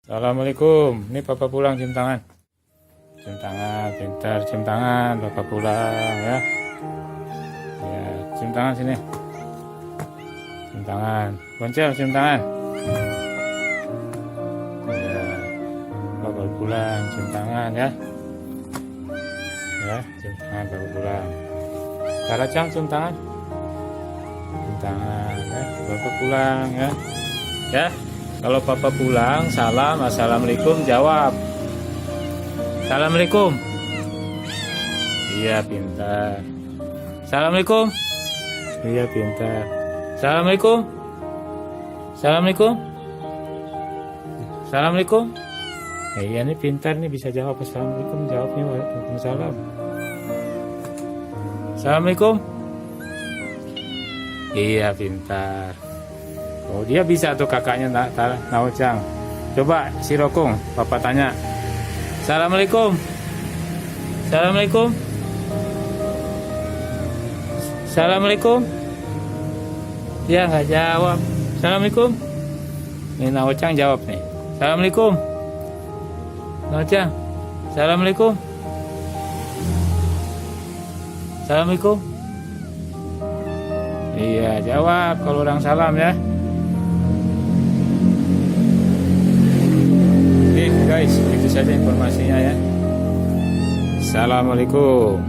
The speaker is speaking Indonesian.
Assalamualaikum. Ini papa pulang, cium tangan. Cium tangan, pintar cium tangan. Papa pulang ya. Ya, cium tangan sini. Cium tangan. Boncel, cium tangan. Ya, papa pulang, cium tangan ya. Ya, cium tangan, papa pulang. Karacang, cium tangan. Cium tangan ya. Papa pulang ya. Ya. Kalau papa pulang, salam, assalamualaikum, jawab. Assalamualaikum. Iya, pintar. Assalamualaikum. Iya, pintar. Assalamualaikum. Assalamualaikum. Assalamualaikum. Iya, ini pintar nih, bisa jawab. Assalamualaikum, jawabnya waalaikumsalam. Assalamualaikum. Iya, pintar. Oh, dia bisa tuh kakaknya Naocang. Coba si Rokung, papa tanya. Assalamualaikum. Assalamualaikum. Assalamualaikum. Dia nggak jawab. Assalamualaikum. Ini Naocang jawab nih. Assalamualaikum. Naocang. Assalamualaikum. Assalamualaikum. Iya, jawab kalau orang salam ya. Guys, itu saja informasinya ya. Assalamualaikum.